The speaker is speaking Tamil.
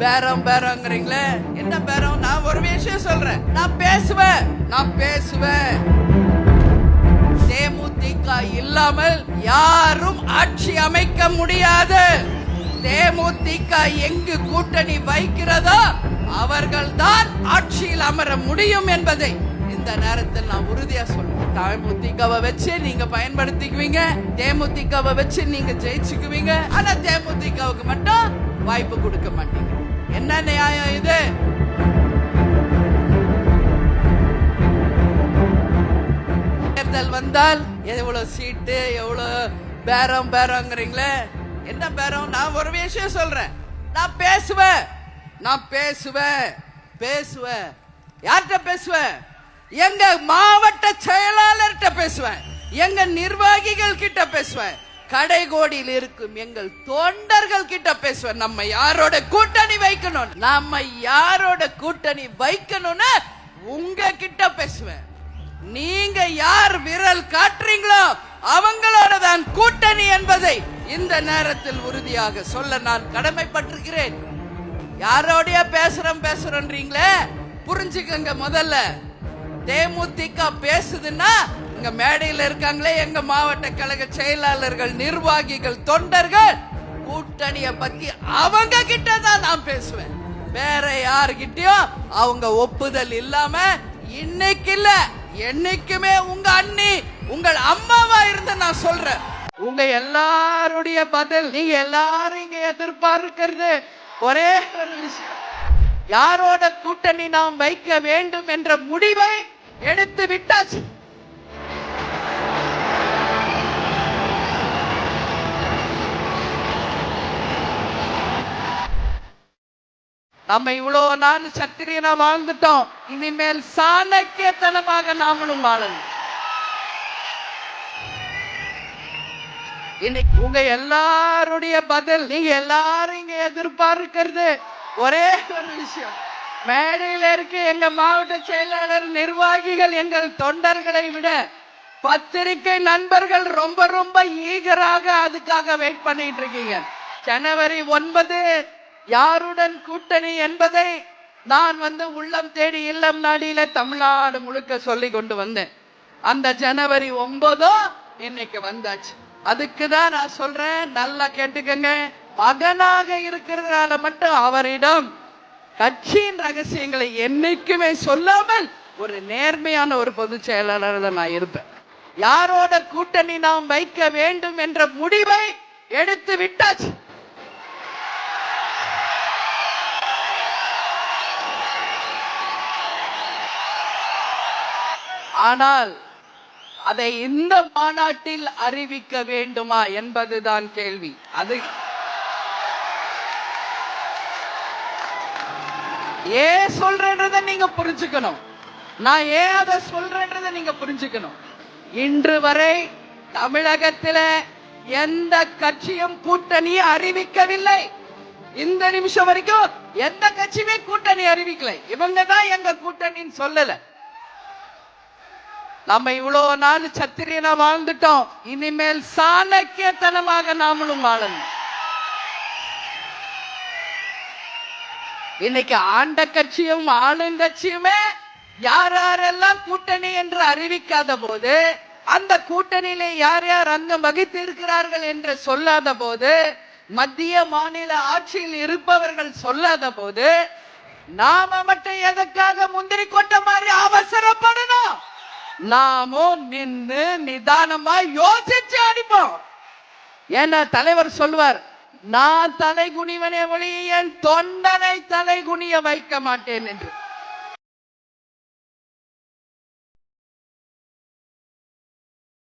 பேரம் பேரங்கிறீங்களே, என்ன பேரம்? நான் ஒரு விஷயம் சொல்றேன், நான் பேசுவேன். தேமுதிக இல்லாமல் யாரும் ஆட்சி அமைக்க முடியாது. தேமுதிக எங்கு கூட்டணி வைக்கிறதோ அவர்கள்தான் ஆட்சியில் அமர முடியும் என்பதை இந்த நேரத்தில் நான் உறுதியா சொல்றேன். தேமுதிகவை வச்சு நீங்க பயன்படுத்திக்குவீங்க, தேமுதிகவை வச்சு நீங்க ஜெயிச்சுக்குவீங்க. ஆனா தேமுதிகவுக்கு மட்டும் வாய்ப்பு கொடுக்க மாட்டீங்க. என்ன நியாயம் இது? தேர்தல் வந்தால் எவ்வளவு சீட்டு, எவ்வளவு பேரங்கிறீங்களே, என்ன பேரம்? நான் ஒரு விஷயம் சொல்றேன், நான் பேசுவேன். யார்கிட்ட பேசுவேன்? எங்க மாவட்ட செயலாளர்கிட்ட பேசுவேன், எங்க நிர்வாகிகள் கிட்ட பேசுவேன், கடைகோடியில் இருக்கும் எங்கள் தொண்டர்கள் கிட்ட பேசுவேன். நம்ம யாரோட கூட்டணி வைக்கணும்னு உங்க கிட்ட பேசுவேன். நீங்க யார் விரல் காட்டுறீங்களோ அவங்களோட தான் கூட்டணி என்பதை இந்த நேரத்தில் உறுதியாக சொல்ல நான் கடமைப்பட்டிருக்கிறேன். யாரோடைய பேசுறோன்றீங்களே, புரிஞ்சுக்கங்க. முதல்ல தேமுதிக பேசுதுன்னா இங்க மேடையில் இருக்காங்களே எங்க மாவட்ட கழக செயலாளர்கள், நிர்வாகிகள், தொண்டர்கள், கூட்டணிய பத்தி அவங்க கிட்ட தான் நான் பேசுவேன். வேற யாருகிட்டயும் அவங்க ஒப்புதல் இல்லாம இன்னைக்கு இல்ல என்னைக்குமே உங்க அண்ணி, உங்கள் அம்மாவா இருந்து நான் சொல்றேன். உங்க எல்லாருடைய பதில், நீங்க எல்லாரும் இங்க எதிர்பார்க்கிறது ஒரே ஒரு விஷயம், யாரோட கூட்டணி நாம் வைக்க வேண்டும் என்ற முடிவை எடுத்து விட்டாச்சு. நம்ம இவ்வளவு நாள் சத்திரியனா வாழ்ந்துட்டோம், இனிமேல் சாணக்கியத்தனமாக நாமளும் வாழணும். இன்னைக்கு உங்க எல்லாருடைய பதில், நீங்க எல்லாரும் இங்க எதிர்பார்க்கிறது ஒரே ஒரு விஷயம், மேடையில இருக்க எங்க மாவட்ட செயலாளர், நிர்வாகிகள், எங்கள் தொண்டர்களை விட பத்திரிகை நண்பர்கள் ரொம்ப ஈகராக அதுக்காக வெயிட் பண்ணிட்டு இருக்கீங்க. ஜனவரி 9 யாருடன் கூட்டணி என்பதை நான் உள்ளம் தேடி இல்லம் நாடியில தமிழ்நாடு முழுக்க சொல்லி கொண்டு வந்தேன். அந்த ஜனவரி 9 இன்னைக்கு வந்தாச்சு. அதுக்குதான் நான் சொல்றேன், நல்லா கேட்டுக்கங்க. மகனாக இருக்கிறதுனால மட்டும் அவரிடம் கட்சியின் ரகசியங்களை என்னைக்குமே சொல்லாமல் ஒரு நேர்மையான ஒரு பொதுச் செயலாளர் தான் நான் இருப்பேன். யாரோட கூட்டணி நாம் வைக்க வேண்டும் என்ற முடிவை எடுத்து விட்டாச்சு. ஆனால் அதை இந்த மாநாட்டில் அறிவிக்க வேண்டுமா என்பதுதான் கேள்வி. அது ஏன் சொல்றேன்றதை நீங்க புரிஞ்சுக்கணும், நான் ஏன் அதை சொல்றேன்றதை நீங்க புரிஞ்சுக்கணும். இன்று வரை தமிழகத்தில் எந்த கட்சியும் கூட்டணி அறிவிக்கவில்லை. இந்த நிமிஷம் வரைக்கும் எந்த கட்சியுமே கூட்டணி அறிவிக்கலை. இவங்க தான் எங்க கூட்டணின்னு சொல்லல. நம்ம இவ்வளவு நாள் சத்திரியனா வாழ்ந்துட்டோம், இனிமேல் சாணக்கியத்தனமாக நாமளும் வாழணும். இன்னைக்கு ஆண்ட கட்சியும் ஆளுங்கட்சியுமே யாரெல்லாம் கூட்டணி என்று அறிவிக்காத போது, அந்த கூட்டணியில யார் யார் அங்கம் வகித்து இருக்கிறார்கள் என்று சொல்லாத போது, மத்திய மாநில ஆட்சியில் இருப்பவர்கள் சொல்லாத போது, நாம மட்டும் எதற்காக முந்திரி கொட்ட மாதிரி அவசரப்படணும்? நாமும் நின்று நிதானமா யோசிச்சு அடிப்போம். ஏன்னா தலைவர் சொல்வார், நான் தலை குனிவனே ஒளி என் தொண்டனை தலை குனிய வைக்க மாட்டேன் என்று.